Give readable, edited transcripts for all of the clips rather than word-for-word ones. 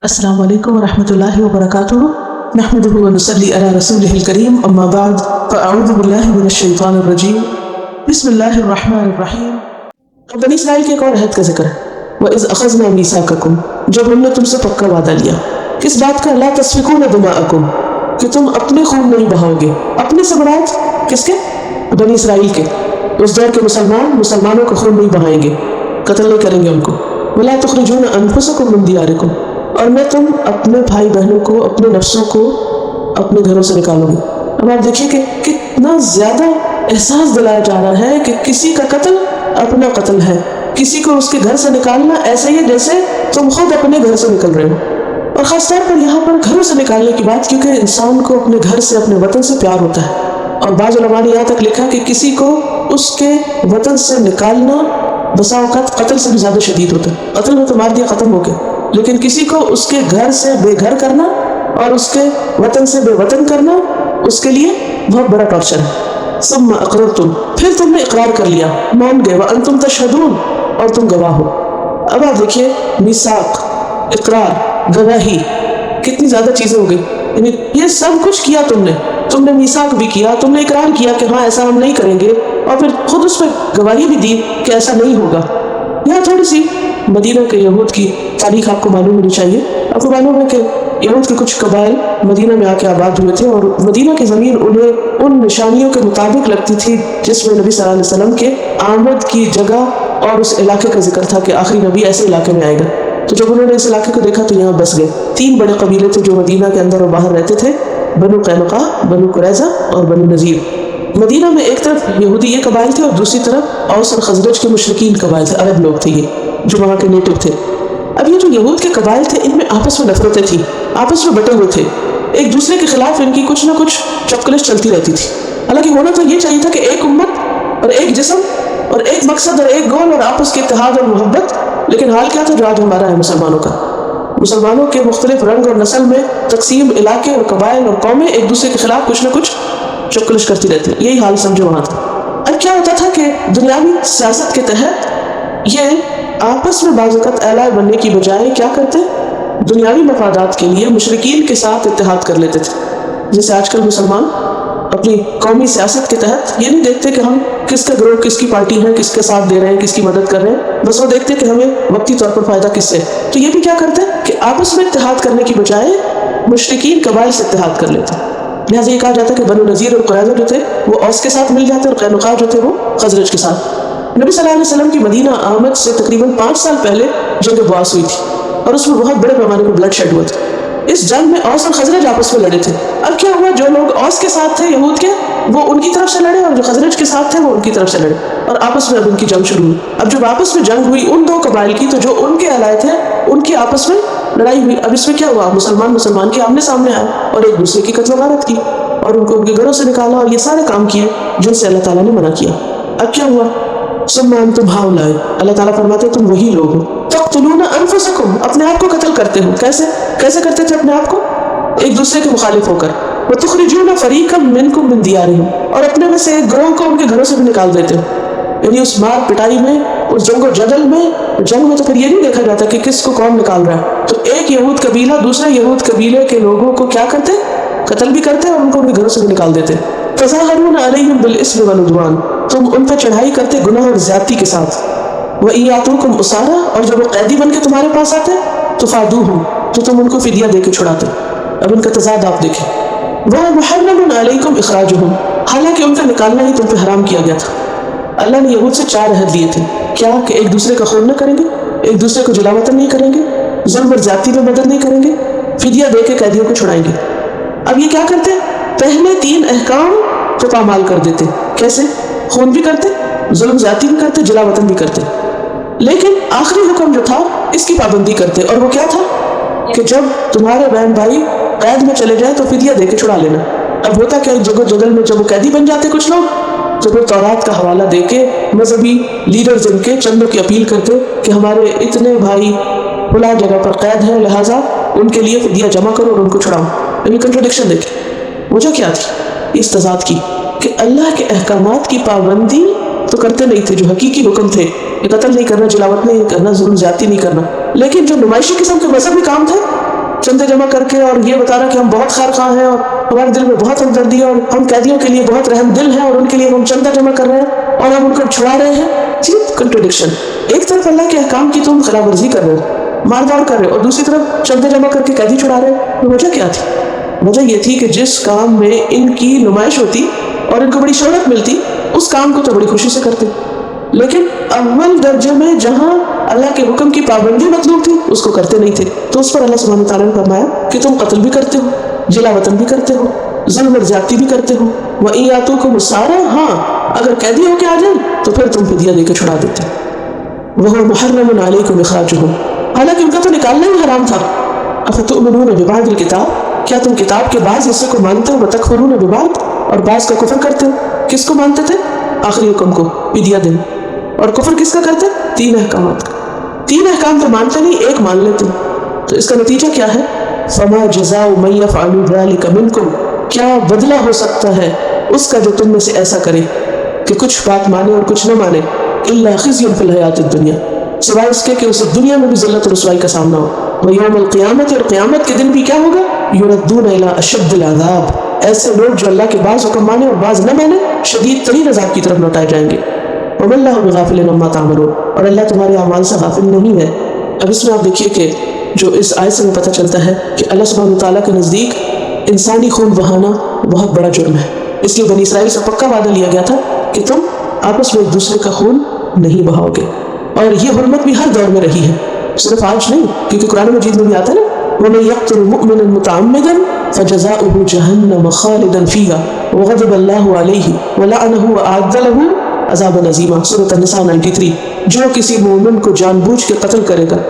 السلام علیکم ورحمۃ اللہ وبرکاتہ نحمدہ ونصلی علی رسولہ الکریم اما بعد فاعوذ باللہ من الشیطان الرجیم بسم اللہ الرحمن الرحیم۔ اب بنی اسرائیل کے ایک اور عہد کا ذکر ہے، وَإِذْ أَخَذْنَا مِيثَاقَكُمْ، جب ہم نے تم سے پکا وعدہ لیا، کس بات کا؟ لا تسفکون دماءکم، کہ تم اپنے خون نہیں بہاؤ گے۔ اپنے سے مراد کس کے؟ بنی اسرائیل کے۔ اس دور کے مسلمانوں کا خون نہیں بہائیں گے، قتل نہیں کریں گے ان کو۔ وَلَا تُخْرِجُونَ أَنفُسَكُم مِّن دِيَارِكُمْ، اور میں تم اپنے بھائی بہنوں کو، اپنے نفسوں کو اپنے گھروں سے نکالو گے۔ اب آپ دیکھیے کہ کتنا زیادہ احساس دلایا جا رہا ہے کہ کسی کا قتل اپنا قتل ہے، کسی کو اس کے گھر سے نکالنا ایسا ہی ہے جیسے تم خود اپنے گھر سے نکل رہے ہو۔ اور خاص طور پر یہاں پر گھروں سے نکالنے کی بات، کیونکہ انسان کو اپنے گھر سے، اپنے وطن سے پیار ہوتا ہے، اور بعض علماء نے یہاں تک لکھا کہ کسی کو اس کے وطن سے نکالنا بسا اوقات قتل سے بھی زیادہ شدید ہوتا ہے۔ قتل میں تو مار دیا، ختم ہو گیا، لیکن کسی کو اس کے گھر سے بے گھر کرنا اور اس کے وطن سے بے وطن کرنا، اس کے لیے بہت بڑا ٹارچر ہے۔ ثم اقررتم، پھر تم نے اقرار کر لیا، مان گئے، وانتم تشہدون، اور تم گواہ ہو۔ اب آپ دیکھیے، میثاق، اقرار، گواہی، کتنی زیادہ چیزیں ہو گئی، یعنی یہ سب کچھ کیا تم نے میثاق بھی کیا، تم نے اقرار کیا کہ ہاں ایسا ہم نہیں کریں گے، اور پھر خود اس پہ گواہی بھی دی کہ ایسا نہیں ہوگا۔ یہاں تھوڑی سی مدینہ کے یہود کی تاریخ آپ کو معلوم ہونی چاہیے۔ آپ کو معلوم ہے کہ یہود کے کچھ قبائل مدینہ میں آ کے آباد ہوئے تھے، اور مدینہ کی زمین انہیں ان نشانیوں کے مطابق لگتی تھی جس میں نبی صلی اللہ علیہ وسلم کے آمد کی جگہ اور اس علاقے کا ذکر تھا کہ آخری نبی ایسے علاقے میں آئے گا۔ تو جب انہوں نے اس علاقے کو دیکھا تو یہاں بس گئے۔ 3 بڑے قبیلے تھے جو مدینہ کے اندر اور باہر رہتے تھے، بنو قینقاع، بنو قریظہ اور بنو نذیر۔ مدینہ میں ایک طرف یہودی یہ قبائل تھے، اور دوسری طرف اوس اور خزرج کے مشرکین قبائل تھے، عرب لوگ تھے یہ جو وہاں کے نیٹو تھے۔ اب یہ جو یہود کے قبائل تھے، ان میں آپس میں نفرتیں تھیں، آپس میں بٹے ہوئے تھے، ایک دوسرے کے خلاف ان کی کچھ نہ کچھ چپکلش چلتی رہتی تھی۔ حالانکہ ہونا تو یہ چاہیے تھا کہ ایک امت اور ایک جسم اور ایک مقصد اور ایک گول اور آپس کے اتحاد اور محبت، لیکن حال کیا تھا جو آج ہمارا ہے مسلمانوں کا؟ مسلمانوں کے مختلف رنگ اور نسل میں تقسیم، علاقے اور قبائل اور قومیں ایک دوسرے کے خلاف کچھ نہ کچھ چپکلش کرتی رہتی ہیں۔ یہی حال سمجھو وہاں تھا۔ اب کیا ہوتا تھا کہ دنیاوی سیاست کے تحت یہ آپس میں بعض اوقات اعلیٰ بننے کی بجائے کیا کرتے؟ دنیاوی مفادات کے لیے مشرکین کے ساتھ اتحاد کر لیتے تھے۔ جیسے آج کل مسلمان اپنی قومی سیاست کے تحت یہ نہیں دیکھتے کہ ہم کس کا گروہ، کس کی پارٹی ہے، کس کے ساتھ دے رہے ہیں، کس کی مدد کر رہے ہیں، بس وہ دیکھتے کہ ہمیں وقتی طور پر فائدہ کس سے۔ تو یہ بھی کیا کرتے کہ آپس میں اتحاد کرنے کی بجائے مشرکین قبائل سے اتحاد کر لیتے۔ لہٰذا یہ کہا جاتا ہے کہ بنو نذیر اور قریظہ جو تھے وہ اوس کے ساتھ مل جاتے، اور قینقاع جو تھے وہ خزرج کے ساتھ۔ نبی صلی اللہ علیہ وسلم کی مدینہ آمد سے تقریباً 5 سال پہلے جنگ بعث ہوئی تھی، اور اس میں بہت بڑے پیمانے پر بلڈ شیڈ ہوا تھا۔ اس جنگ میں اوس اور خزرج آپس میں لڑے تھے۔ اب کیا ہوا، جو لوگ اوس کے ساتھ تھے یہود کے، وہ ان کی طرف سے لڑے، اور جو خزرج کے ساتھ تھے وہ ان کی طرف سے لڑے، اور آپس میں اب ان کی جنگ شروع ہوئی۔ اب جب آپس میں جنگ ہوئی ان 2 قبائل کی، تو جو ان کے allied تھے ان کی آپس میں لڑائی ہوئی۔ اب اس میں کیا ہوا، مسلمان کے آمنے سامنے آئے اور ایک دوسرے کی قتل و غارت کی، اور ان کو ان کے گھروں سے نکالا، اور یہ سارے کام کیے جن سے اللہ تعالیٰ نے منع کیا۔ اب کیا ہوا، ثم انتم ہؤلاء، اللہ تعالیٰ فرماتے ہیں تم وہی لوگ ہو، تقتلون انفسکم، اپنے آپ کو قتل کرتے ہو۔ کیسے کرتے تھے اپنے آپ کو؟ ایک دوسرے کے مخالف ہو کر۔ وتخرجون فریقا منکم من دیارہم، اور اپنے میں سے ایک گروہ کو ان کے گھروں سے بھی نکال دیتے ہو۔ یعنی اس مار پٹائی میں، اس جنگ و جدل میں، جنگ میں تو پھر یہ نہیں دیکھا جاتا کہ کس کو کون نکال رہا ہے، تو ایک یہود قبیلہ دوسرے یہود قبیلے کے لوگوں کو کیا کرتے؟ قتل بھی کرتے اور ان کو ان کے گھروں سے بھی نکال دیتے۔ تظاہرون علیہم بالاسم والعدوان، تم ان پہ چڑھائی کرتے گناہ اور زیادتی کے ساتھ۔ وَإِن یَأْتُوکُمْ أُسَارَىٰ، اور جب وہ قیدی بن کے تمہارے پاس آتے تفادوہم، تو تم ان کو فدیہ دے کے چھڑاتے۔ اب ان کا تضاد آپ دیکھیں۔ وَمُحَرَّمٌ عَلَيْكُمْ إِخْرَاجُهُمْ، حالانکہ ان کا نکالنا ہی تم پہ حرام کیا گیا تھا۔ اللہ نے یہود سے 4 عہد لیے تھے، کیا کہ ایک دوسرے کا خون نہ کریں گے، ایک دوسرے کو جلا وطن نہیں کریں گے، ظلم اور زیادتی میں مدد نہیں کریں گے، فدیہ دے کے قیدیوں کو چھڑائیں گے۔ اب یہ کیا کرتے؟ پہلے 3 احکام کو پامال کر دیتے۔ کیسے؟ خون بھی کرتے، ظلم زیادتی بھی کرتے، جلا وطن بھی کرتے، لیکن آخری حکم جو تھا اس کی پابندی کرتے، اور وہ کیا تھا کہ جب تمہارے بہن بھائی قید میں چلے جائیں تو فدیہ دے کے چھڑا لینا۔ اب ہوتا کیا، جنگ و جدل میں جب وہ قیدی بن جاتے کچھ لوگ، تو پھر تورات کا حوالہ دے کے مذہبی لیڈرز ان کے چندوں کی اپیل کرتے کہ ہمارے اتنے بھائی فلاں جگہ پر قید ہیں، لہٰذا ان کے لیے فدیہ جمع کرو اور ان کو چھڑاؤ۔ یعنی کنٹرڈکشن دیکھیں وجہ کیا تھی اس تضاد کی، کہ اللہ کے احکامات کی پابندی تو کرتے نہیں تھے جو حقیقی حکم تھے، کہ قتل نہیں کرنا, جلاوت نہیں کرنا, ظلم زیادتی نہیں کرنا. لیکن جو نمائشی قسم کے مذہبی کام تھے, چندے جمع کر کے اور یہ بتانا کہ ہم بہت خیر خواہ ہیں اور ہمارے دل میں بہت ہمدردی ہے اور ہم قیدیوں کے لیے بہت رحم دل ہیں اور ان کے لیے ہم چندہ جمع کر رہے ہیں اور ہم ان کو چھڑا رہے ہیں, کنٹرڈکشن. ایک طرف اللہ کے احکام کی تم خلاف ورزی کر رہے ہو, مار داڑ کر رہے ہو, اور دوسری طرف چندے جمع کر کے قیدی چھڑا رہے ہو. تو وجہ کیا تھی؟ وجہ یہ تھی کہ جس کام میں ان کی نمائش ہوتی اور ان کو بڑی شہرت ملتی, اس کام کو تو بڑی خوشی سے کرتے, لیکن اول درجے میں جہاں اللہ کے حکم کی پابندی مطلوب تھی اس کو کرتے نہیں تھے. تو اس پر اللہ سبحانہ وتعالیٰ نے فرمایا کہ تم قتل بھی کرتے ہو, جلا وطن بھی کرتے ہو, ظلم اور زیادتی بھی کرتے ہو. وَإِن يَأْتُوكُمْ أُسَارَىٰ, ہاں اگر قیدی ہو کے آ جائیں تو پھر تم فدیہ دے کے چھڑا دیتے. وَهُوَ مُحَرَّمٌ عَلَيْكُمْ إِخْرَاجُهُمْ, حالانکہ ان کا تو نکالنا ہی حرام تھا. أَفَتُؤْمِنُونَ بِبَعْضِ الْكِتَابِ, کیا تم کتاب کے بعض حصے کو مانتے ہو, وَتَكْفُرُونَ بِبَعْضٍ, اور بعض کا کفر کرتے ہو. کس کو مانتے تھے؟ آخری حکم کو, فدیہ دیں. اور کفر کس کا کرتے؟ 3 احکامات کا. 3 احکام تو مانتے نہیں, ایک مان لیتے. تو اس کا نتیجہ کیا ہے؟ فَمَا جَزَاءُ مَن يَفْعَلُ ذَلِكَ مِنكُمْ, کیا بدلہ ہو سکتا ہے اس کا جو تم میں سے ایسا کرے کہ کچھ بات مانے اور کچھ نہ مانے, إِلَّا خِزْيٌ فِي الْحَيَاةِ الدُّنْيَا, سوائے اس کے کہ اسے دنیا میں بھی ذلت اور رسوائی کا سامنا ہو. وَيَوْمَ الْقِيَامَةِ, اور قیامت کے دن بھی کیا ہوگا؟ يُرَدُّونَ إِلَىٰ أَشَدِّ الْعَذَابِ, ایسے لوگ جو اللہ کے بعض حکم مانے اور بعض نہ مانے شدید ترین عذاب کی طرف لوٹائے جائیں گے. وَمَا اللَّهُ بِغَافِلٍ عَمَّا تَعْمَلُونَ, اور اللہ تمہارے اعمال سے غافل نہیں ہے. اب اس میں آپ دیکھیے کہ جو اس آیت سے ہمیں پتہ چلتا ہے کہ اللہ سبحانہ وتعالیٰ کے نزدیک انسانی خون بہانا بہت بڑا جرم ہے. اس لیے بنی اسرائیل سے پکا وعدہ لیا گیا تھا کہ تم آپس میں ایک دوسرے کا خون نہیں بہاؤ گے, اور یہ حرمت بھی ہر دور میں رہی ہے, صرف آج نہیں, کیونکہ قرآن مجید میں بھی آتا ہے نا, وَمَن يَقْتُلْ مُؤْمِنًا مُتَعَمِّدًا فَجَزَاؤُهُ جَهَنَّمَ خَالِدًا فِيهَا وَغَضِبَ اللَّهُ عَلَيْهِ وَلَعَنَهُ وَأَعَدَّ لَهُ عَذَابًا عَظِيمًا. سورۃ النساء 93. جو کسی مومن کو جان بوجھ کے قتل کرے گا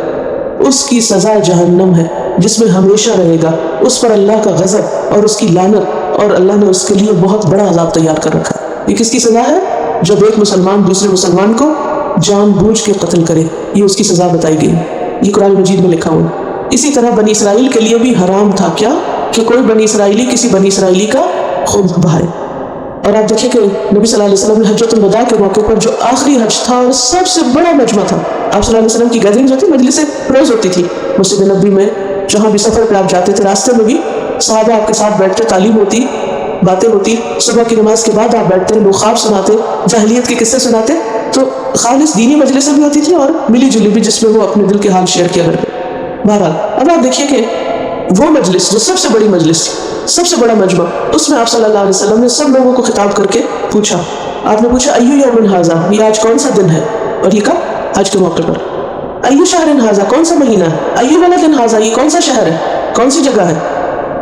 اس کی سزا جہنم ہے جس میں ہمیشہ رہے گا, اس پر اللہ کا غضب اور اس کی لعنت, اور اللہ نے اس کے لیے بہت بڑا عذاب تیار کر رکھا. یہ کس کی سزا ہے؟ جب ایک مسلمان دوسرے مسلمان کو جان بوجھ کے قتل کرے, یہ اس کی سزا بتائی گئی, یہ قرآن مجید میں لکھا ہوا. اسی طرح بنی اسرائیل کے لیے بھی حرام تھا کیا کہ کوئی بنی اسرائیلی کسی بنی اسرائیلی کا خون بہائے. اور آپ دیکھیں کہ نبی صلی اللہ علیہ وسلم نے حجۃ الوداع کے موقع پر جو آخری حج تھا اور سب سے بڑا مجمع تھا, آپ صلی اللہ علیہ وسلم کی گیدرنگ جو تھی مجلس روز ہوتی تھی مسجد نبوی میں, جہاں بھی سفر پہ آپ جاتے تھے راستے میں بھی صحابہ آپ کے ساتھ بیٹھتے, تعلیم ہوتی, باتیں ہوتی, صبح کی نماز کے بعد آپ بیٹھتے, لوگ خواب سناتے, جاہلیت کے قصے سناتے. تو خالص دینی مجلسیں بھی ہوتی تھی اور ملی جلی بھی جس میں وہ اپنے دل کے حال شیئر کیا کرتے. بہرحال اب آپ دیکھیے کہ وہ مجلس جو سب سے بڑی مجلس تھی, سب سے بڑا مجمع, اس میں آپ صلی اللہ علیہ وسلم نے سب لوگوں کو خطاب کر کے پوچھا. آپ نے پوچھا ایو یوم ھذا, یہ آج کون سا دن ہے, اور یہ کب؟ حج کے موقع پر. ایو شہر ھذا, کون سا مہینہ ہے. ایو بلد ھذا, یہ کون سا شہر ہے, کون سی جگہ ہے.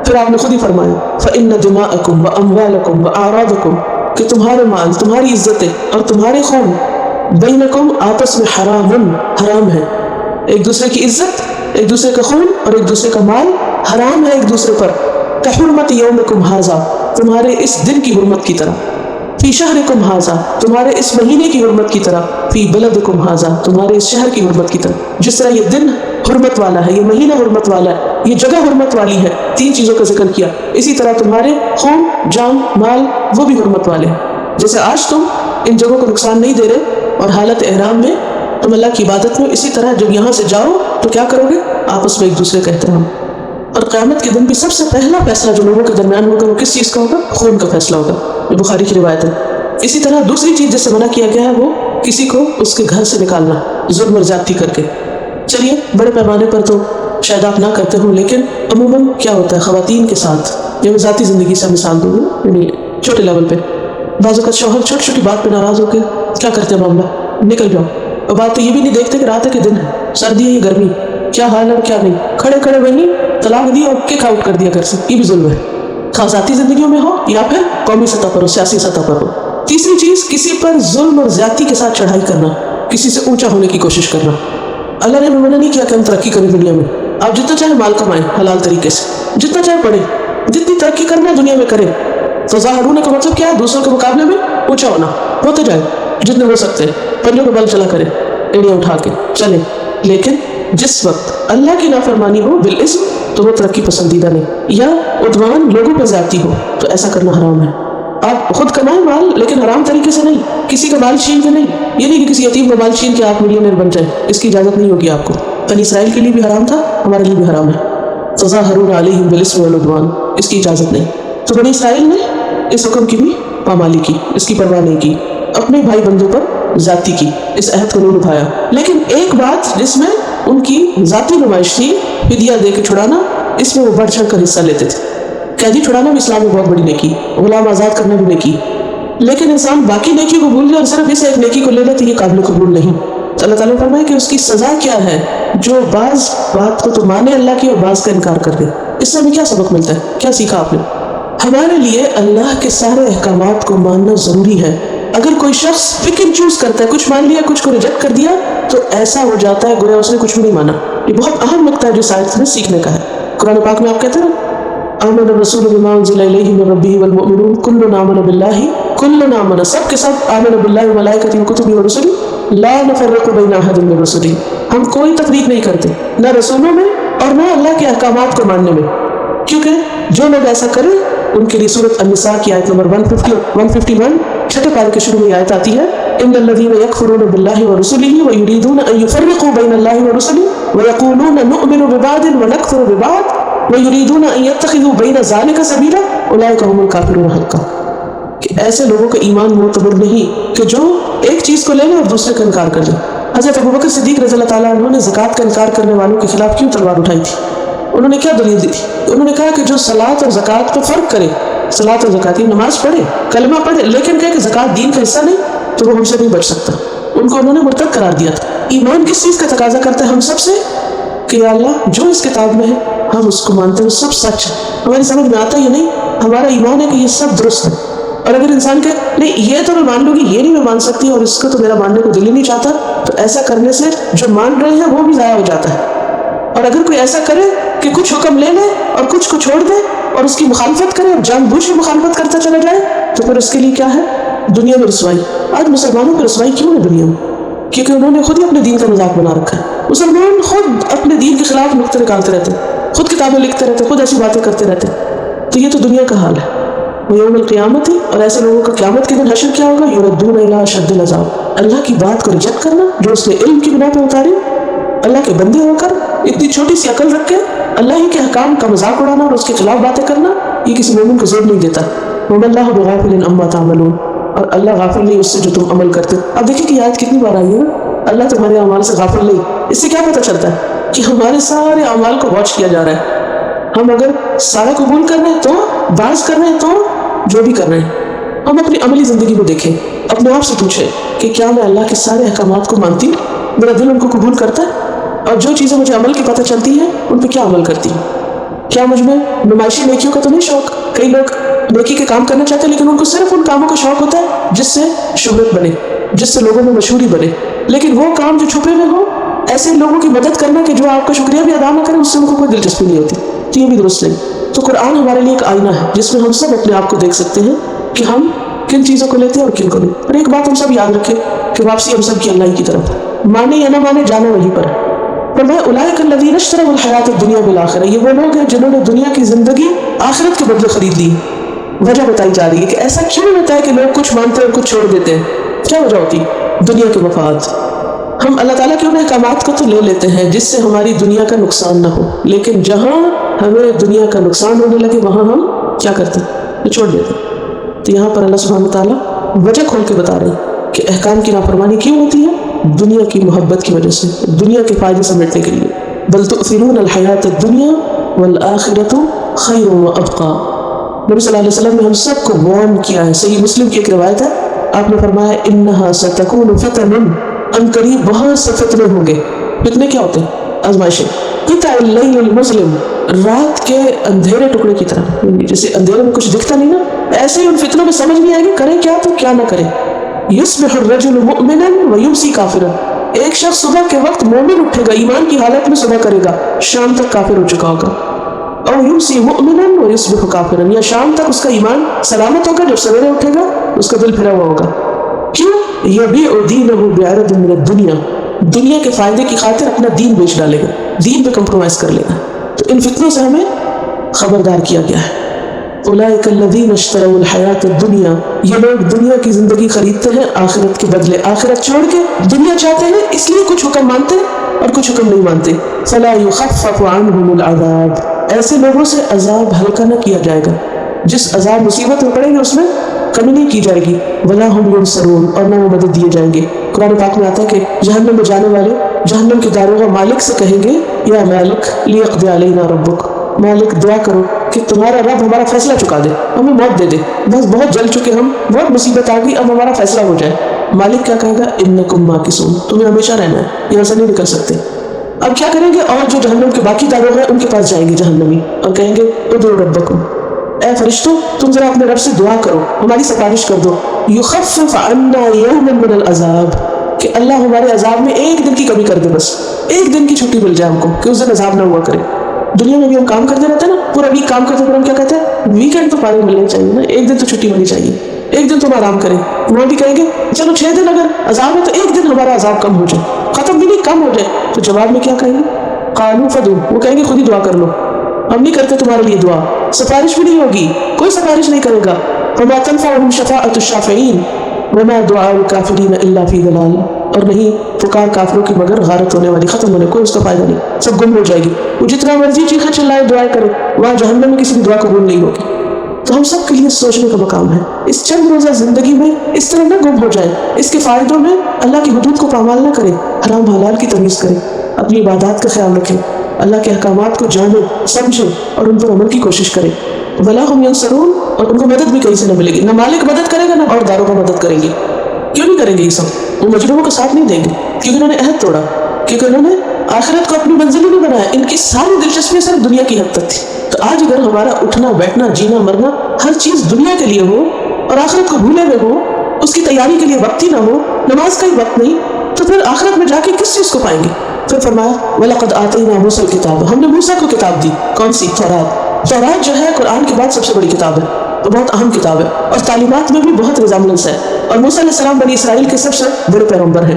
پھر آپ نے خود ہی فرمایا فإن دماءکم واموالکم واعراضکم, کہ تمہارے مال, تمہاری عزتیں اور تمہارے خون, بینکم, آپس میں حرام ہے. ایک دوسرے کی عزت, ایک دوسرے کا خون اور ایک دوسرے کا مال حرام ہے ایک دوسرے پر. کحرمت یومکم ھذا, تمہارے اس دن کی حرمت کی طرح. فی شہرکم ھذا, تمہارے اس مہینے کی حرمت کی طرح. فی بلدکم ھذا, تمہارے اس شہر کی حرمت کی طرح. جس طرح یہ دن حرمت والا ہے, یہ مہینہ حرمت والا ہے, یہ جگہ حرمت والی ہے, 3 چیزوں کا ذکر کیا. اسی طرح تمہارے خون, جان, مال وہ بھی حرمت والے ہیں. جیسے آج تم ان جگہوں کو نقصان نہیں دے رہے اور حالت احرام میں تم اللہ کی عبادت میں, اسی طرح جب یہاں سے جاؤ تو کیا کرو گے؟ آپس میں ایک دوسرے کا احترام. اور قیامت کے دن بھی سب سے پہلا فیصلہ جو لوگوں کے درمیان ہوگا وہ کس چیز کا ہوگا؟ خون کا فیصلہ ہوگا. یہ بخاری کی روایت ہے. اسی طرح دوسری چیز جس سے منع کیا گیا ہے وہ کسی کو اس کے گھر سے نکالنا ظلم اور زیادتی کر کے. چلیے بڑے پیمانے پر تو شاید آپ نہ کرتے ہوں, لیکن عموماً کیا ہوتا ہے خواتین کے ساتھ, یہ میں ذاتی زندگی سے مثال دوں گا, یعنی چھوٹے لیول پہ بعض اوقات شوہر چھوٹی چھوٹی بات پہ ناراض ہو کے کیا کرتے ہیں معاملہ, نکل جاؤ. اور بات تو یہ بھی نہیں دیکھتے کہ رات ہے کہ دن ہے, سردی ہے یا گرمی, کیا حال ہے اور کیا نہیں, کھڑے کھڑے وہیں طلاق دی اور کک آؤٹ کر دیا گھر سے. یہ بھی ظلم ہے, خاص ذاتی زندگیوں میں ہو یا پھر قومی سطح پر ہو, سیاسی سطح پر ہو. تیسری چیز, کسی پر ظلم اور زیادتی کے ساتھ چڑھائی کرنا, کسی سے اونچا ہونے کی کوشش کرنا. اللہ نے منع نہیں کیا کہ ہم ترقی کریں دنیا میں. آپ جتنا چاہے مال کمائیں حلال طریقے سے, جتنا چاہے پڑھیں, جتنی ترقی کرنا ہے دنیا میں کریں. تظاہرون کا مطلب کیا ہے؟ دوسروں کے مقابلے میں اونچا ہونا. ہوتے جائے جتنے ہو سکتے, پنجوں کو بل چلا کرے, ایڑیاں اٹھا کے چلے. لیکن جس وقت اللہ کی نافرمانی ہو بالاسم تو وہ ترقی پسندیدہ نہیں, یا عدوان لوگوں پر زیادتی ہو تو ایسا کرنا حرام ہے. آپ خود کمائیں مال لیکن حرام طریقے سے نہیں، کسی کا مال چھین کے نہیں. یہ نہیں کہ کسی یتیم کا مال چھین کے آپ ملینئر بن جائیں، اس کی اجازت نہیں ہوگی آپ کو. بنی اسرائیل کے لیے بھی حرام تھا، ہمارے لیے بھی حرام ہے. تظاہرون علیہم بالاسم والعدوان، اس کی اجازت نہیں. تو بنی اسرائیل نے اس حکم کی بھی پامالی کی، اس کی پرواہ نہیں کی، اپنے بھائی بندوں پر ذاتی کی، اس عہد کو نہیں نبھایا. لیکن ایک بات جس میں ان کی ذاتی نمائش تھی، فدیہ دے کے چھڑانا، اس میں وہ بڑھ چڑھ کر حصہ لیتے تھے. قیدی چھڑانا بھی اسلام میں بہت بڑی نیکی، غلام آزاد کرنا بھی نیکی. لیکن انسان باقی نیکی کو بھول جائے اور صرف اس ایک نیکی کو لے لے تو یہ قابل قبول نہیں. تو اللہ تعالیٰ نے فرمایا کہ اس کی سزا کیا ہے، جو بعض بات کو تو مانے اللہ کی اور بعض کا انکار کر دے. اس سے ہمیں کیا سبق ملتا ہے، کیا سیکھا آپ نے؟ ہمارے لیے اللہ کے سارے احکامات کو ماننا ضروری ہے. اگر کوئی شخص پک اینڈ چوز کرتا ہے، کچھ مان لیا کچھ کو ریجیکٹ کر دیا، تو ایسا ہو جاتا ہے گویا اس نے کچھ بھی نہیں مانا. یہ بہت اہم نقطہ ہے جو سائنس میں سیکھنے کا ہے. قرآن پاک میں آپ کہتے ہیں نا، آمن الرسول بما انزل الیہ من ربہ والمؤمنون کل آمن باللہ، کل آمن، سب کے سب آمن باللہ وملائکتہ وکتبہ ورسلہ لا نفرق بین احد من رسلہ. ہم کوئی تفریق نہیں کرتے، نہ رسولوں میں اور نہ اللہ کے احکامات کو ماننے میں. کیونکہ جو لوگ ایسا کریں ان کے لیے سورۃ النساء کی آیت نمبر 151 چھٹے پارے کے شروع میں آیت آتی ہے، ان الذین یکفرون باللہ ورسلہ ویریدون ان یفرقوا بین اللہ ورسلہ ویقولون نؤمن ببعض ونکفر ببعض ویریدون ان یتخذوا بین ذلک سبیلا اولئک هم الکافرون حقا. کہ ایسے لوگوں کا ایمان معتبر نہیں کہ جو ایک چیز کو لے لیں اور دوسرے کا انکار کر دیں. حضرت ابوبکر صدیق رضی اللہ تعالیٰ عنہ نے زکوٰۃ کا انکار کرنے والوں کے خلاف کیوں تلوار اٹھائی تھی؟ انہوں نے کیا دلیل دی تھی؟ انہوں نے کہا کہ جو صلاۃ اور زکوٰۃ پہ فرق کرے، صلاۃ اور زکوٰۃ، نماز پڑھے، کلمہ پڑھے، لیکن کہے کہ زکوٰۃ دین کا حصہ نہیں، تو وہ ہم سے نہیں بچ سکتا. ان کو انہوں نے مرتد قرار دیا تھا. ایمان کس چیز کا تقاضا کرتا ہے ہم سب سے؟ کہ یا اللہ جو اس کتاب میں ہے ہم اس کو مانتے ہیں، وہ سب سچ ہے. ہماری سمجھ میں آتا ہی نہیں، ہمارا ایمان ہے کہ یہ سب درست ہے. اور اگر انسان کہ نہیں یہ تو میں مان لوں گی، یہ نہیں میں مان سکتی، اور اس کو تو میرا ماننے کو دل ہی نہیں چاہتا، تو ایسا کرنے سے جو مان رہے ہیں وہ بھی ضائع ہو جاتا ہے. اور اگر کوئی ایسا کرے کہ کچھ حکم لے لے اور کچھ کو چھوڑ دے اور اس کی مخالفت کرے اور جان بوجھ کے مخالفت کرتا چلا جائے، تو پھر اس کے لیے کیا ہے؟ دنیا میں رسوائی. آج مسلمانوں کی رسوائی کیوں ہے دنیا میں؟ کیونکہ انہوں نے خود ہی اپنے دین کا مذاق بنا رکھا ہے. مسلمان خود اپنے دین کے خلاف نقطے نکالتے رہتے، خود کتابیں لکھتے رہتے، خود ایسی باتیں کرتے رہتے. تو یہ تو دنیا کا حال ہے. یوم القیامت ہی، اور ایسے لوگوں کا قیامت کے دن حشر کیا ہوگا؟ یردون الی اشد العذاب. اللہ کی بات کو ریجیکٹ کرنا جو اس نے علم کی بنا پہ اتاری، اللہ کے بندے ہو کر اتنی چھوٹی سی عقل رکھ کے اللہ ہی کے احکام کا مذاق اڑانا اور اس کے خلاف باتیں کرنا، یہ کسی مومن کو زور نہیں دیتا. وما اللہ بغافل عما تعملون، اور اللہ غافل نہیں اس سے جو تم عمل کرتے. اب دیکھیں کہ آیت کتنی بار آئی ہے، اللہ تمہارے اعمال سے غافل نہیں. اس سے کیا پتہ چلتا ہے؟ کہ ہمارے سارے اعمال کو واچ کیا جا رہا ہے. ہم اگر سارا قبول کر رہے ہیں تو، بعض کر رہے ہیں تو، جو بھی کر رہے ہیں، ہم اپنی عملی زندگی کو دیکھیں، اپنے آپ سے پوچھیں کہ کیا میں اللہ کے سارے احکامات کو مانتی ہوں؟ میرا دل ان کو قبول کرتا ہے؟ اور جو چیزیں مجھے عمل کی پتہ چلتی ہیں ان پہ کیا عمل کرتی ہوں؟ کیا مجھ میں نمائشی نیکیوں کا تو نہیں شوق؟ کئی لوگ نیکی کے کام کرنا چاہتے ہیں لیکن ان کو صرف ان کاموں کا شوق ہوتا ہے جس سے شہرت بنے، جس سے لوگوں میں مشہوری بنے. لیکن وہ کام جو چھپے ہوئے ہوں، ایسے لوگوں کی مدد کرنا کہ جو آپ کا شکریہ بھی ادا نہ کریں، اس سے ان کو کوئی دلچسپی نہیں ہوتی. تو یہ بھی درست نہیں. تو قرآن ہمارے لیے ایک آئینہ ہے جس میں ہم سب اپنے آپ کو دیکھ سکتے ہیں کہ ہم کن چیزوں کو لیتے ہیں اور کن کو نہیں. اور ایک بات ہم سب یاد رکھیں کہ واپسی ہم سب کی اللہ کی طرف، مانے یا نہ مانے جانا وہیں پر ہے. فرمایا اولئک الذین اشتروا الحیاۃ الدنیا بالآخرہ، یہ وہ لوگ ہیں جنہوں نے دنیا کی زندگی آخرت کے بدلے خرید لی. وجہ بتائی جا رہی ہے کہ ایسا کیوں ہوتا ہے کہ لوگ کچھ مانتے ہیں اور کچھ چھوڑ دیتے ہیں. کیا وجہ ہوتی؟ دنیا کے مفاد. ہم اللہ تعالیٰ کے ان احکامات کو تو لے لیتے ہیں جس سے ہماری دنیا کا نقصان نہ ہو، لیکن جہاں ہمیں دنیا کا نقصان ہونے لگے وہاں ہم کیا کرتے ہیں؟ چھوڑ دیتے ہیں. تو یہاں پر اللہ سبحانہ تعالیٰ وجہ کھول کے بتا رہے ہیں کہ احکام کی نافرمانی کیوں ہوتی ہے؟ دنیا کی محبت کی وجہ سے، دنیا کے فائدے سمیٹنے کے لیے. بل تؤثرون الحیات الدنیا والآخرۃ خیر وابقی. نبی صلی اللہ علیہ وسلم نے ہم سب کو وارن کیا ہے. صحیح مسلم کی ایک روایت ہے، آپ نے فرمایا انہا ستکون فتن، ان قریب بہت سے فتنے ہوں گے. فتنے کیا ہوتے ہیں؟ آزمائشیں. قطع اللیل المظلم، رات کے اندھیرے ٹکڑے کی طرح، جیسے اندھیرے میں کچھ دکھتا نہیں نا، ایسے ہی ان فتنوں میں سمجھ نہیں آئے گی کرے کیا تو کیا نہ کرے. یصبح الرجل مؤمنا ویمسی کافرا، ایک شخص صبح کے وقت مومن اٹھے گا، ایمان کی حالت میں صبح کرے گا، شام تک کافر ہو چکا ہوگا. اور یمسی مؤمنا ویصبح کافرا، یا شام تک اس کا ایمان سلامت ہوگا، جب سویرے اٹھے گا اس کا دل پھرا ہوا ہوگا. کیوں؟ یبیع دینہ بعرض من الدنیا، دنیا کے فائدے کی خاطر اپنا دین بیچ ڈالے گا، دین پہ کمپرومائز کر لے گا. تو ان فتنوں سے ہمیں خبردار کیا گیا ہے. اولئک الذین اشتروا الحیات الدنیا، یہ لوگ دنیا کی زندگی خریدتے ہیں آخرت کے بدلے، آخرت چھوڑ کے دنیا چاہتے ہیں، اس لیے کچھ حکم مانتے اور کچھ حکم نہیں مانتے. فلا یخفف عنہم العذاب، ایسے لوگوں سے عذاب ہلکا نہ کیا جائے گا، جس عذاب مصیبت میں پڑیں گے اس میں کمی نہیں کی جائے گی. ولا هم ینصرون، اور نہ وہ مدد دیے جائیں گے. قرآن پاک میں آتا ہے کہ جہنم میں جانے والے جہنم کے داروغہ مالک سے کہیں گے یا مالک لیقضی علینا ربک، مالک دعا کرو کہ تمہارا رب ہمارا فیصلہ چکا دے، ہمیں موت دے دے، بس بہت جل چکے ہم، بہت مصیبت آ گئی، اب ہمارا فیصلہ ہو جائے. مالک کیا کہے گا؟ انکم ماکثون، تمہیں ہمیشہ رہنا ہے، یہاں سے نہیں نکل سکتے. اب کیا کریں گے؟ اور جو جہنم کے باقی داروغ ہیں ان کے پاس جائیں گے جہنمی اور کہیں گے ادعوا ربکم، اے فرشتوں تم ذرا اپنے رب سے دعا کرو، ہماری سفارش کر دو. یخفف عنا یوما من العذاب، کہ اللہ ہمارے عذاب میں ایک دن کی کمی کر دے، بس ایک دن کی چھٹی مل جائے ہم کو کہ اس دن عذاب نہ ہوا کرے. دنیا میں بھی ہم کام کرتے رہتے ہیں نا، پورا ویک کام کرتے ہیں، ہم کیا کہتے ہیں ویکینڈ تو پارے ملنے چاہیے نا، ایک دن تو چھٹی ہونی چاہیے، ایک دن تم آرام کریں. وہاں بھی کہیں گے چلو 6 دن اگر عذاب ہے تو ایک دن ہمارا عذاب کم ہو جائے، ختم بھی نہیں کم ہو جائے. تو جواب میں کیا کہیں گے؟ قالوا فدعوا، وہ کہیں گے خود ہی دعا کر لو، ہم نہیں کرتے تمہارے لیے دعا، سفارش بھی نہیں ہوگی، کوئی سفارش نہیں کرے گا. وما تنفعهم شفاعة الشافعین وما دعاء الکافرین الا فی ضلال، اور نہیں پکار کافروں کی مگر غارت ہونے والی، ختم ہونے، کوئی اس کا فائدہ نہیں، سب گم ہو جائے گی. وہ جتنا مرضی چیخے چلائے دعائیں کرے، وہاں جہنم میں کسی کی دعا قبول نہیں ہوگی. تو ہم سب کے لیے سوچنے کا مقام ہے، اس چند روزہ زندگی میں اس طرح نہ گم ہو جائے، اس کے فائدوں میں اللہ کی حدود کو پامال نہ کرے، حرام حلال کی تمیز کرے، اپنی عبادات کا خیال رکھے، اللہ کے احکامات کو جانے سمجھے اور ان پر عمل کی کوشش کرے. ولا هم ینصرون، اور ان کو مدد بھی کہیں سے نہ ملے گی، نہ مالک مدد کرے گا نہ اور داروں کو مدد کریں گے. کیوں نہیں کریں گے یہ سب؟ وہ مجرموں کا ساتھ نہیں دیں گے کیونکہ انہوں نے عہد توڑا، کیونکہ انہوں نے آخرت کو اپنی منزل ہی نہیں بنایا، ان کی ساری دلچسپی صرف دنیا کی حد تک تھی. تو آج اگر ہمارا اٹھنا بیٹھنا جینا مرنا ہر چیز دنیا کے لیے ہو اور آخرت کو بھولے ہوئے ہو، اس کی تیاری کے لیے وقت ہی نہ ہو، نماز کا ہی وقت نہیں، تو پھر آخرت میں جا کے کس چیز کو پائیں گے؟ پھر فرمایا وَلَقَدْ آتَيْنَا مُوسَى الْكِتَابَ، ہم نے موسیٰ کو کتاب دی. کون سی؟ تورات. تورات جو ہے قرآن کے بعد سب سے بڑی کتاب ہے، وہ بہت اہم کتاب ہے اور تعلیمات میں بھی بہت ریزمبلنس ہے. اور موسیٰ علیہ السلام بنی اسرائیل کے سب سے بڑے پیغمبر ہیں.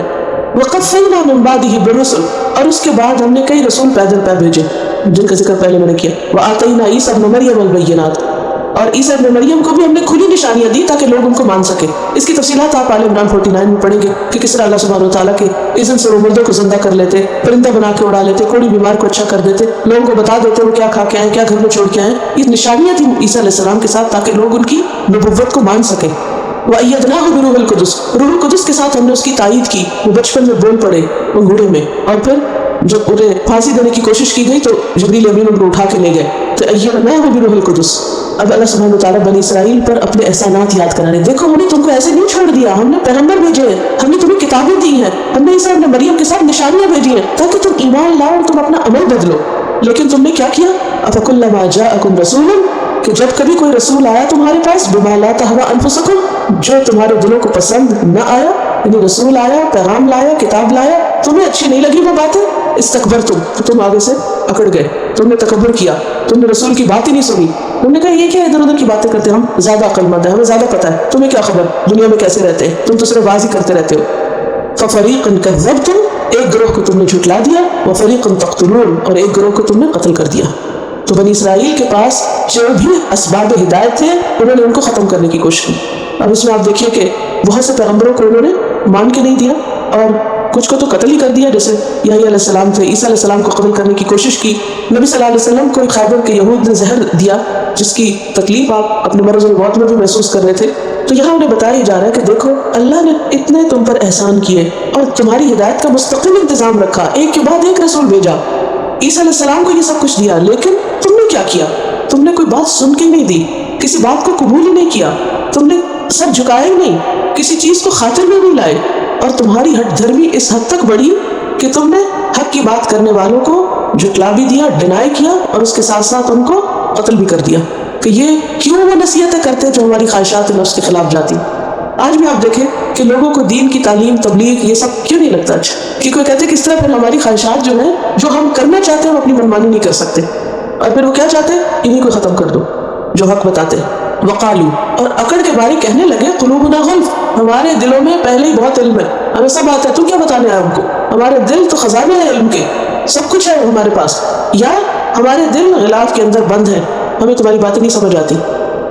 وَقَفَّيْنَا مِن بَعْدِهِ بِالرُّسُلِ، اور اس کے بعد ہم نے کئی رسول پیدل پہ بھیجے جن کا ذکر پہلے میں نے کیا. وَآتَيْنَا عِيسَى ابْنَ مَرْيَمَ الْبَيِّنَاتِ، اور عیسیٰ ابن مریم کو بھی ہم نے کھلی نشانیاں دی تاکہ لوگ ان کو مان سکے. اس کی تفصیلات آپ آل عمران 49 میں پڑھیں گے کہ کس طرح اللہ سبحانہ وتعالیٰ کے اذن سے وہ مردوں کو زندہ کر لیتے، پرندہ بنا کے اڑا لیتے، کوڑی بیمار کو اچھا کر دیتے، لوگوں کو بتا دیتے وہ کیا کھا کے آئے، کیا گھر میں چھوڑ کے آئے. یہ نشانیاں تھیں عیسیٰ علیہ السلام کے ساتھ تاکہ لوگ ان کی نبوت کو مان سکیں. وَأَيَّدْنَاهُ بِرُوحِ الْقُدُسِ، روح القدس کے ساتھ ہم نے اس کی تائید کی. وہ بچپن میں بول پڑے انگوڑے میں، اور پھر جب انہیں پھانسی دینے کی کوشش کی گئی تو جبریل امین ان کو اٹھا کے لے گئے. تو أَيَّدْنَاهُ بِرُوحِ الْقُدُسِ، اب اللہ سبحانہ وتعالیٰ بنی اسرائیل پر اپنے احسانات یاد کرا رہے. دیکھو ہم نے تم کو ایسے نہیں چھوڑ دیا، ہم نے پیغمبر بھیجے ہیں، ہم نے تمہیں کتابیں دی ہیں، ہم نے عیسیٰ ابن مریم کے ساتھ نشانیاں بھیجی ہیں تاکہ تم ایمان لاؤ اور تم اپنا عمل بدلو. لیکن تم نے کیا کیا؟ أَفَكُلَّمَا جَاءَكُمْ رَسُولٌ، کہ جب کبھی کوئی رسول آیا تمہارے پاس بِمَا لَا تَهْوَىٰ أَنفُسُكُمْ، جو تمہارے دلوں کو پسند نہ آیا، یعنی رسول آیا، پیغام لایا، کتاب لایا، تمہیں اچھی نہیں لگی وہ باتیں، استکبرتم، تو تم آگے سے اکڑ گئے، تم نے تکبر کیا، تم نے رسول کی بات ہی نہیں سنی. تم نے کہا یہ کیا ادھر ادھر کی باتیں کرتے ہیں، ہم زیادہ عقل مند ہیں، ہمیں زیادہ پتہ ہے، تمہیں کیا خبر دنیا میں کیسے رہتے ہیں، تم تو صرف بازی کرتے رہتے ہو. فَفَرِيقًا كَذَّبْتُمْ، ایک گروہ کو تم نے جھٹلا دیا، وَفَرِيقًا تَقْتُلُونَ، اور ایک گروہ کو تم نے قتل کر دیا. تو بنی اسرائیل کے پاس جو بھی اسباب ہدایت تھے انہوں نے ان کو ختم کرنے کی کوشش کی. اب اس میں آپ دیکھیے کہ بہت سے پیغمبروں کو انہوں نے مان کے نہیں دیا اور کچھ کو تو قتل ہی کر دیا، جیسے یحییٰ علیہ السلام تھے، عیسیٰ علیہ السلام کو قتل کرنے کی کوشش کی. نبی صلی اللہ علیہ وسلم کو خیبر کے یہود نے زہر دیا جس کی تکلیف آپ اپنے مرض الموت میں بھی محسوس کر رہے تھے. تو یہاں انہیں بتایا جا رہا ہے کہ دیکھو اللہ نے اتنے تم پر احسان کیے اور تمہاری ہدایت کا مستقل انتظام رکھا، ایک کے بعد ایک رسول بھیجا، عیسیٰ علیہ السلام کو یہ سب کچھ دیا، لیکن تم نے کیا کیا؟ تم نے کوئی بات سن کے نہیں دی، کسی بات کو قبول ہی نہیں کیا، تم نے سب جھکایا ہی نہیں، کسی چیز کو خاطر میں نہیں لائے، اور تمہاری ہٹ دھرمی اس حد تک بڑھی کہ تم نے حق کی بات کرنے والوں کو جھٹلا بھی دیا، ڈینائی کیا، اور اس کے ساتھ ساتھ ان کو قتل بھی کر دیا. کہ یہ کیوں وہ نصیحتیں کرتے جو ہماری خواہشات نفس کے خلاف جاتی. آج بھی آپ دیکھیں کہ لوگوں کو دین کی تعلیم تبلیغ یہ سب کیوں نہیں لگتا اچھا، کہ کوئی کہتے ہیں کس طرح پھر ہماری خواہشات جو ہیں جو ہم کرنا چاہتے ہیں ہم اپنی منمانی نہیں کر سکتے، اور پھر وہ کیا چاہتے ہیں انہیں کو ختم کر دو جو حق بتاتے ہیں. وقالو، اور اکڑ کے بارے کہنے لگے قلوبنا غلف، ہمارے دلوں میں پہلے ہی بہت علم ہے، ہمیں سب آتا ہے، تو کیا بتانے آئے ہم کو، ہمارے دل تو خزانے ہیں علم کے، سب کچھ ہے ہمارے پاس، یا ہمارے دل غلاف کے اندر بند ہے، ہمیں تمہاری باتیں نہیں سمجھ آتی.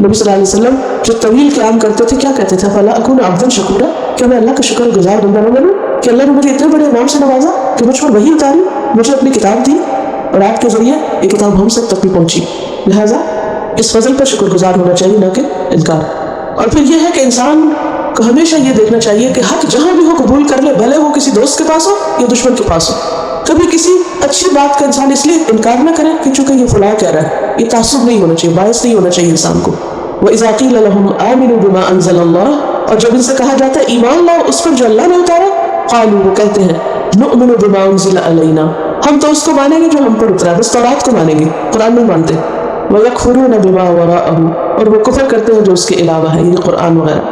نبی صلی اللہ علیہ وسلم جو طویل قیام کرتے تھے کیا کہتے تھے؟ فلا اکون عبدا شکورا، کیا میں اللہ کا شکر گزار بندہ نہ بنوں کہ اللہ نے مجھے اتنے بڑے انعام سے نوازا کہ مجھ پر وحی اتاری، مجھے اپنی کتاب دی اور آپ کے ذریعے یہ کتاب ہم سب تک بھی پہنچی. لہٰذا اس فضل پر شکر گزار ہونا چاہیے، نہ کہ انکار. اور پھر یہ ہے کہ انسان کو ہمیشہ یہ دیکھنا چاہیے کہ حق جہاں بھی ہو قبول کر لے، بھلے وہ کسی دوست کے پاس ہو یا دشمن کے پاس ہو. کبھی کسی اچھی بات کا انسان اس لیے انکار نہ کرے کہ چونکہ یہ فلاں کہہ رہا ہے. یہ تعصب نہیں ہونا چاہیے، باعث نہیں ہونا چاہیے انسان کو. وَإِذَا قِيلَ لَهُمْ آمِنُوا بِمَا أَنزَلَ اللَّهُ، اور جب ان سے کہا جاتا ہے ایمان لاؤ اس پر جو اللہ نے اتارا، قالوا، وہ کہتے ہیں نؤمن بما انزل علینا، ہم تو اس کو مانیں گے جو ہم پر اترا، بس تورات کو مانیں گے، قرآن نہیں مانتے. وَيَكْفُرُونَ بِمَا وَرَاءَهُ، اور وہ کفر کرتے ہیں جو اس کے علاوہ ہے، یعنی قرآن وغیرہ.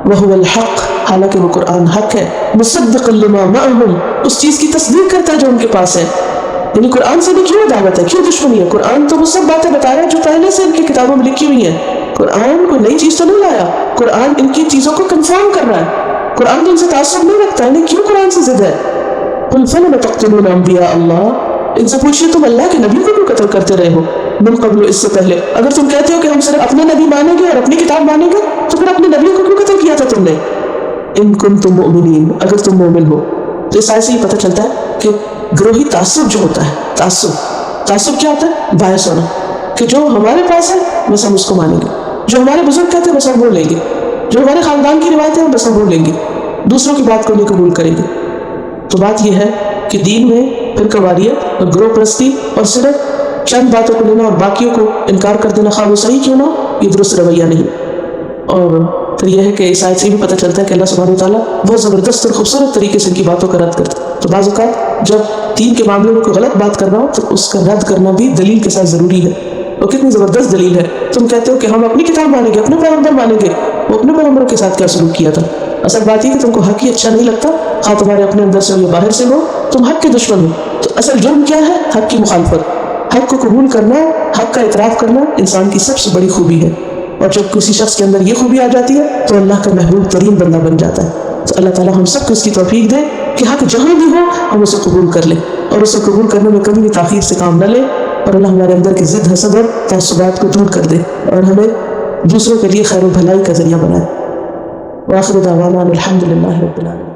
وَهُوَ الْحَقُّ، حالانکہ وہ قرآن حق ہے. مُصَدِّقًا لِمَا مَعَهُمْ، اس چیز کی تصدیق کرتا ہے جو ان کے پاس ہے. یعنی قرآن سے بھی کیوں دعوت ہے، کیوں دشمنی ہے؟ قرآن تو وہ سب باتیں بتا رہا ہے جو پہلے سے ان کی کتابوں میں لکھی ہوئی ہیں. قرآن کوئی نئی چیز تو نہیں لایا، قرآن ان کی چیزوں کو کنفرم کر رہا ہے. قرآن تو ان سے تعصب نہیں رکھتا ہے، نہیں کیوں قرآن سے ضد ہے؟ قُلْ فَلِمَ تَقْتُلُونَ أَنْبِيَاءَ اللَّهِ، ان سے پوچھئے تم اللہ کے نبی کو کیوں قتل کرتے رہے ہو؟ من قبل، اس سے پہلے. اگر تم کہتے ہو کہ ہم صرف اپنے نبی مانیں گے اور اپنی کتاب مانیں گے تو پھر اپنے نبی کو کیوں قتل کیا تھا تم نے؟ ان کنتم مؤمنین، اگر تم مومن ہو. تو اس آیت سے یہ پتہ چلتا ہے کہ گروہی تعصب جو ہوتا ہے، تعصب کیا ہوتا ہے؟ باعث ہونا، کہ جو ہمارے پاس ہے بس ہم اس کو مانیں گے، جو ہمارے بزرگ کہتے ہیں بس ہم وہ لیں گے، جو ہمارے خاندان کی روایتیں ہیں بس ہم وہ لیں گے، دوسروں کی بات کو نہیں قبول کریں گے. تو بات یہ ہے کہ دین میں فرقہ واریت اور گروہ پرستی اور صرف چند باتوں کو لینا اور باقیوں کو انکار کر دینا، خواہ وہ صحیح کیوں نہ ہو، یہ درست رویہ نہیں. اور پھر یہ ہے کہ اس آیت سے بھی پتہ چلتا ہے کہ اللہ سبحانہ وتعالیٰ بہت زبردست اور خوبصورت طریقے سے ان کی باتوں کا رد کرتا ہے. تو بعض اوقات جب دین کے معاملے میں کوئی غلط بات کر رہا ہو تو اس کا رد کرنا بھی دلیل کے ساتھ ضروری ہے. اور کتنی زبردست دلیل ہے. تم کہتے ہو کہ ہم اپنی کتاب مانیں گے، اپنے پیغمبر مانیں گے، وہ اپنے پیغمبر کے ساتھ کیا سلوک کیا تھا. اصل بات یہ کہ تم کو حق ہی اچھا نہیں لگتا، خواہ تمہارے اپنے اندر سے ہو یا باہر سے ہو، تم حق کے دشمن ہو. تو اصل جرم کیا ہے؟ حق کی مخالفت. حق کو قبول کرنا، حق کا اعتراف کرنا انسان کی سب سے بڑی خوبی ہے. اور جب کسی شخص کے اندر یہ خوبی آ جاتی ہے تو اللہ کا محبوب ترین بندہ بن جاتا ہے. تو اللہ تعالیٰ ہم سب کو اس کی توفیق دے کہ حق جہاں بھی ہو ہم اسے قبول کر لیں، اور اسے قبول کرنے میں کبھی بھی تاخیر سے کام نہ لیں. اور اللہ ہمارے اندر کی ضد، حسد اور تعصبات کو دور کر دے اور ہمیں دوسروں کے لیے خیر و بھلائی کا ذریعہ بنائے. وآخر دعوانا الحمد للہ رب العالمین.